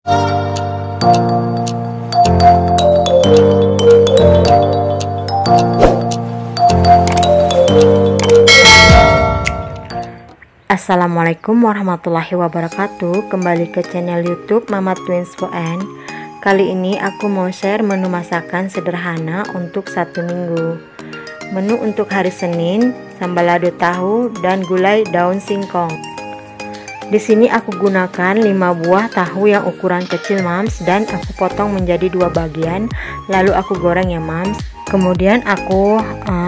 Assalamualaikum warahmatullahi wabarakatuh. Kembali ke channel YouTube Mama Twins VN. Kali ini aku mau share menu masakan sederhana untuk 1 minggu. Menu untuk hari Senin, sambal lado tahu dan gulai daun singkong. Di sini aku gunakan 5 buah tahu yang ukuran kecil mams, dan aku potong menjadi 2 bagian, lalu aku goreng ya mams. Kemudian aku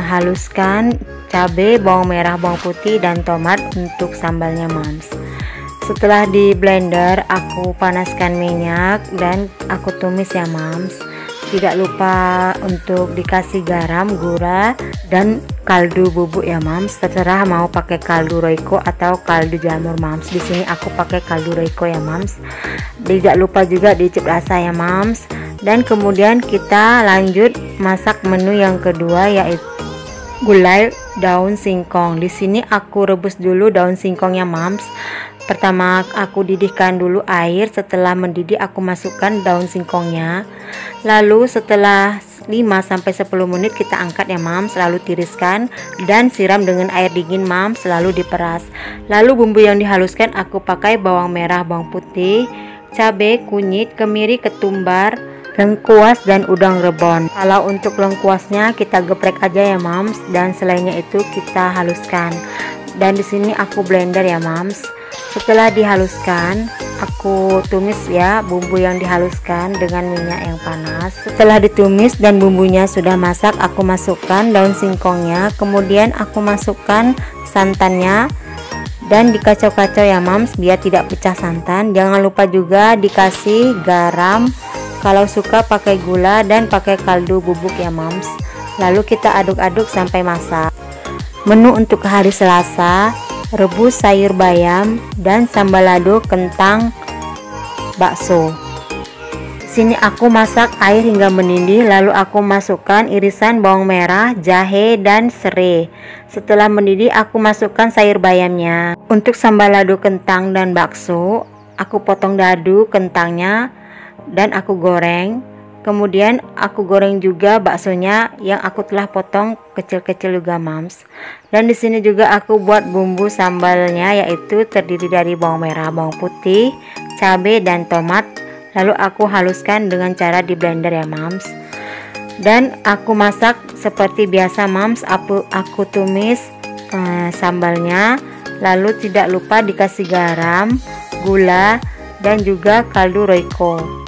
haluskan cabai, bawang merah, bawang putih, dan tomat untuk sambalnya mams. Setelah di blender, aku panaskan minyak dan aku tumis ya mams. Tidak lupa untuk dikasih garam, gula, dan kaldu bubuk ya mams. Terserah mau pakai kaldu Royco atau kaldu jamur mams. Di sini aku pakai kaldu Royco ya mams. Tidak lupa juga dicip rasa ya mams. Dan kemudian kita lanjut masak menu yang kedua, yaitu gulai daun singkong. Di sini aku rebus dulu daun singkongnya mams. Pertama aku didihkan dulu air, setelah mendidih aku masukkan daun singkongnya. Lalu setelah 5-10 menit kita angkat ya mams, lalu tiriskan dan siram dengan air dingin mams, lalu diperas. Lalu bumbu yang dihaluskan aku pakai bawang merah, bawang putih, cabai, kunyit, kemiri, ketumbar, lengkuas, dan udang rebon. Kalau untuk lengkuasnya kita geprek aja ya mams, dan selainnya itu kita haluskan. Dan di sini aku blender ya mams. Setelah dihaluskan, aku tumis ya bumbu yang dihaluskan dengan minyak yang panas. Setelah ditumis dan bumbunya sudah masak, aku masukkan daun singkongnya, kemudian aku masukkan santannya dan dikacau-kacau ya mams biar tidak pecah santan. Jangan lupa juga dikasih garam, kalau suka pakai gula, dan pakai kaldu bubuk ya mams. Lalu kita aduk-aduk sampai masak. Menu untuk hari Selasa, rebus sayur bayam dan sambal lado kentang bakso. Sini aku masak air hingga mendidih, lalu aku masukkan irisan bawang merah, jahe, dan serai. Setelah mendidih aku masukkan sayur bayamnya. Untuk sambal lado kentang dan bakso, aku potong dadu kentangnya dan aku goreng. Kemudian aku goreng juga baksonya yang aku telah potong kecil-kecil juga mams. Dan di sini juga aku buat bumbu sambalnya, yaitu terdiri dari bawang merah, bawang putih, cabai, dan tomat. Lalu aku haluskan dengan cara di blender ya mams. Dan aku masak seperti biasa mams. Aku tumis sambalnya. Lalu tidak lupa dikasih garam, gula, dan juga kaldu Royco.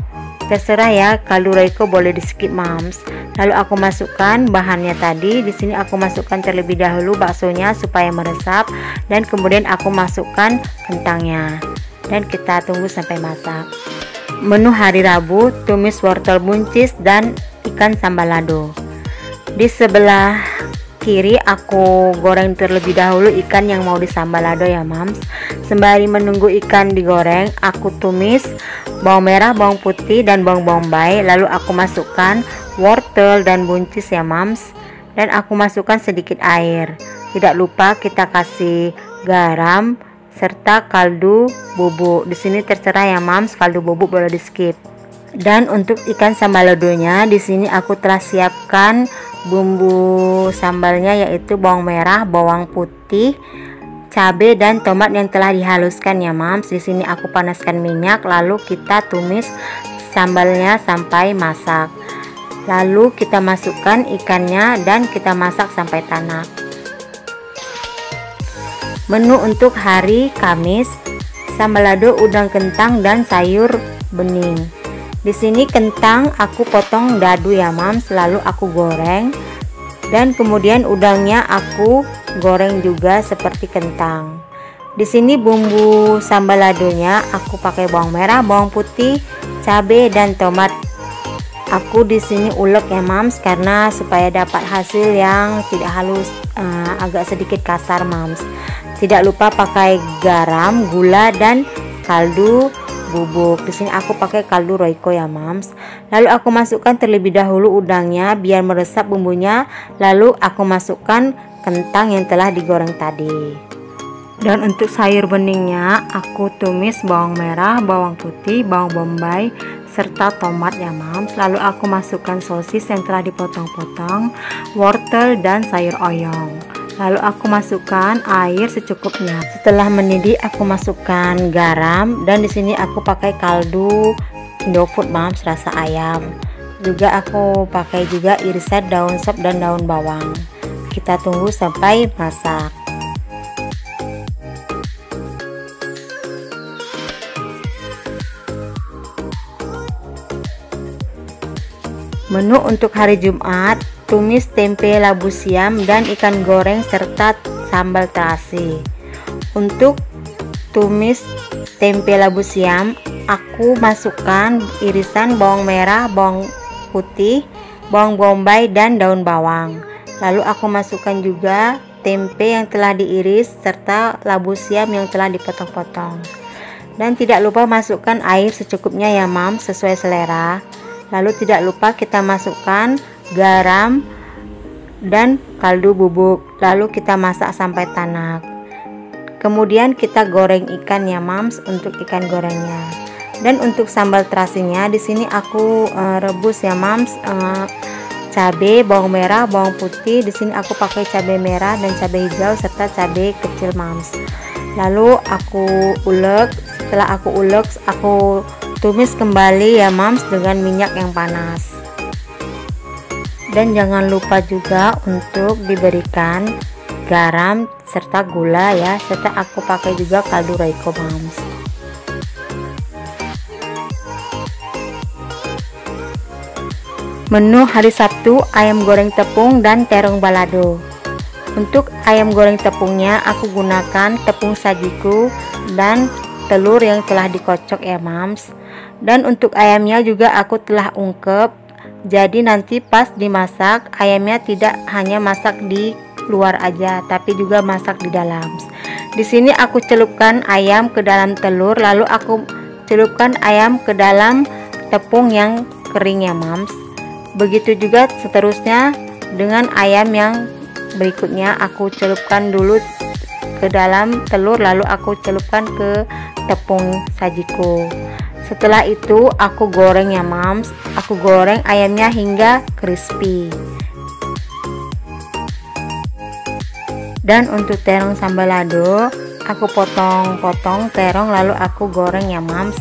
Terserah ya, kaldu Royco boleh di skip mams. Lalu aku masukkan bahannya tadi. Di sini aku masukkan terlebih dahulu baksonya supaya meresap, dan kemudian aku masukkan kentangnya dan kita tunggu sampai masak. Menu hari Rabu, tumis wortel buncis dan ikan sambal lado. Di sebelah kiri aku goreng terlebih dahulu ikan yang mau disambal lado ya mams. Sembari menunggu ikan digoreng, aku tumis bawang merah, bawang putih, dan bawang bombay. Lalu aku masukkan wortel dan buncis ya mams, dan aku masukkan sedikit air. Tidak lupa kita kasih garam serta kaldu bubuk. Di sini terserah ya mams, kaldu bubuk boleh di skip. Dan untuk ikan sambal ladonya, di sini aku telah siapkan bumbu sambalnya, yaitu bawang merah, bawang putih, cabai, dan tomat yang telah dihaluskan ya mams. Di sini aku panaskan minyak, lalu kita tumis sambalnya sampai masak. Lalu kita masukkan ikannya dan kita masak sampai tanak. Menu untuk hari Kamis, sambal lado udang kentang dan sayur bening. Di sini kentang aku potong dadu ya mams, lalu aku goreng, dan kemudian udangnya aku goreng juga seperti kentang. Di sini bumbu sambal ladonya aku pakai bawang merah, bawang putih, cabai, dan tomat. Aku di sini ulek ya mams, karena supaya dapat hasil yang tidak halus, agak sedikit kasar mams. Tidak lupa pakai garam, gula, dan kaldu bubuk. Di sini aku pakai kaldu Royco ya mams. Lalu aku masukkan terlebih dahulu udangnya biar meresap bumbunya. Lalu aku masukkan kentang yang telah digoreng tadi. Dan untuk sayur beningnya aku tumis bawang merah, bawang putih, bawang bombay, serta tomat ya mams. Lalu aku masukkan sosis yang telah dipotong-potong, wortel dan sayur oyong. Lalu aku masukkan air secukupnya. Setelah mendidih aku masukkan garam, dan di sini aku pakai kaldu Indofood mams rasa ayam. Juga aku pakai juga irisan daun sop dan daun bawang. Kita tunggu sampai masak. Menu untuk hari Jumat, tumis tempe labu siam dan ikan goreng serta sambal terasi. Untuk tumis tempe labu siam, aku masukkan irisan bawang merah, bawang putih, bawang bombay dan daun bawang. Lalu aku masukkan juga tempe yang telah diiris serta labu siam yang telah dipotong-potong. Dan tidak lupa masukkan air secukupnya ya mams, sesuai selera. Lalu tidak lupa kita masukkan garam dan kaldu bubuk. Lalu kita masak sampai tanak. Kemudian kita goreng ikan ya mams untuk ikan gorengnya. Dan untuk sambal terasinya di sini aku rebus ya mams, cabai, bawang merah, bawang putih. Di sini aku pakai cabai merah dan cabai hijau serta cabai kecil mams. Lalu aku ulek. Setelah aku ulek, aku tumis kembali ya mams dengan minyak yang panas. Dan jangan lupa juga untuk diberikan garam serta gula ya, serta aku pakai juga kaldu Royco mams. Menu hari Sabtu, ayam goreng tepung dan terong balado. Untuk ayam goreng tepungnya aku gunakan tepung sajiku dan telur yang telah dikocok ya mams. Dan untuk ayamnya juga aku telah ungkep, jadi nanti pas dimasak ayamnya tidak hanya masak di luar aja tapi juga masak di dalam. Di sini aku celupkan ayam ke dalam telur, lalu aku celupkan ayam ke dalam tepung yang kering ya mams. Begitu juga seterusnya dengan ayam yang berikutnya, aku celupkan dulu ke dalam telur, lalu aku celupkan ke tepung sajiku. Setelah itu aku goreng ya mams, aku goreng ayamnya hingga crispy. Dan untuk terong sambal lado, aku potong-potong terong lalu aku goreng ya mams.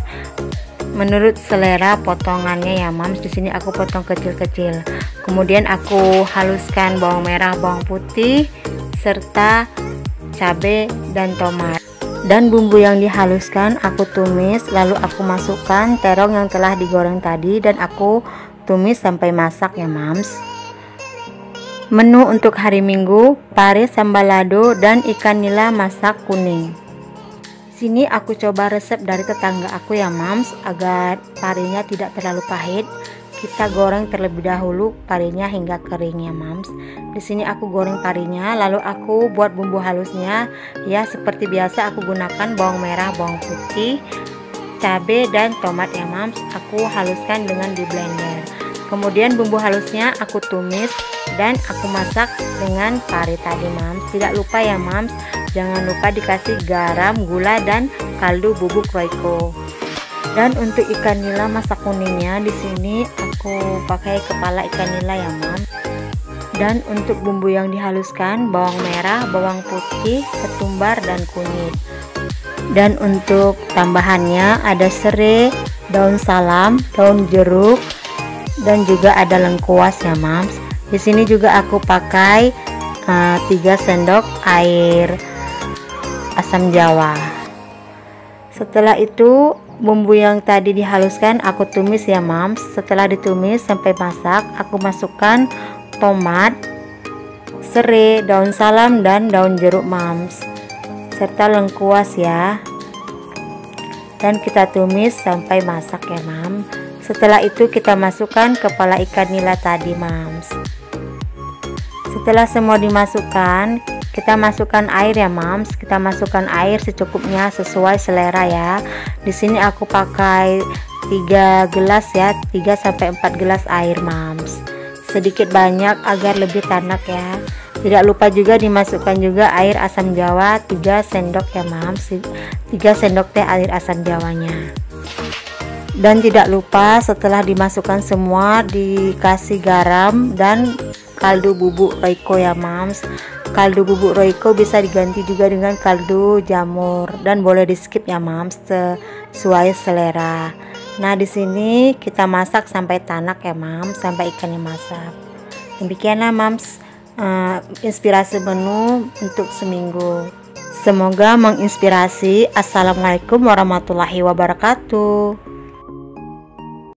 Menurut selera potongannya ya mams. Di sini aku potong kecil-kecil. Kemudian aku haluskan bawang merah, bawang putih serta cabai dan tomat. Dan bumbu yang dihaluskan aku tumis, lalu aku masukkan terong yang telah digoreng tadi dan aku tumis sampai masak ya mams. Menu untuk hari Minggu, pare sambal lado dan ikan nila masak kuning. Sini aku coba resep dari tetangga aku ya mams, agar parenya tidak terlalu pahit. Kita goreng terlebih dahulu parenya hingga kering ya mams. Di sini aku goreng parenya, lalu aku buat bumbu halusnya ya, seperti biasa aku gunakan bawang merah, bawang putih, cabai dan tomat ya mams. Aku haluskan dengan di blender. Kemudian bumbu halusnya aku tumis dan aku masak dengan pare tadi mams. Tidak lupa ya mams, jangan lupa dikasih garam, gula dan kaldu bubuk Royco. Dan untuk ikan nila masak kuningnya di sini aku pakai kepala ikan nila ya mams. Dan untuk bumbu yang dihaluskan bawang merah, bawang putih, ketumbar dan kunyit. Dan untuk tambahannya ada serai, daun salam, daun jeruk dan juga ada lengkuas ya mams. Di sini juga aku pakai 3 sendok air asam jawa. Setelah itu bumbu yang tadi dihaluskan aku tumis ya mams. Setelah ditumis sampai masak, aku masukkan tomat, serai, daun salam dan daun jeruk mams, serta lengkuas ya. Dan kita tumis sampai masak ya mams. Setelah itu kita masukkan kepala ikan nila tadi mams. Setelah semua dimasukkan, kita masukkan air ya mams. Kita masukkan air secukupnya sesuai selera ya. Di sini aku pakai 3 gelas ya, 3 sampai 4 gelas air mams. Sedikit banyak agar lebih tanak ya. Di Tidak lupa juga dimasukkan juga air asam jawa 3 sendok ya mams, 3 sendok teh air asam jawanya. Dan tidak lupa setelah dimasukkan semua dikasih garam dan kaldu bubuk Royco ya mams. Kaldu bubuk Royco bisa diganti juga dengan kaldu jamur dan boleh di skip ya mams sesuai selera. Nah, di sini kita masak sampai tanak ya mams, sampai ikannya masak. Demikianlah mams inspirasi menu untuk seminggu. Semoga menginspirasi. Assalamualaikum warahmatullahi wabarakatuh.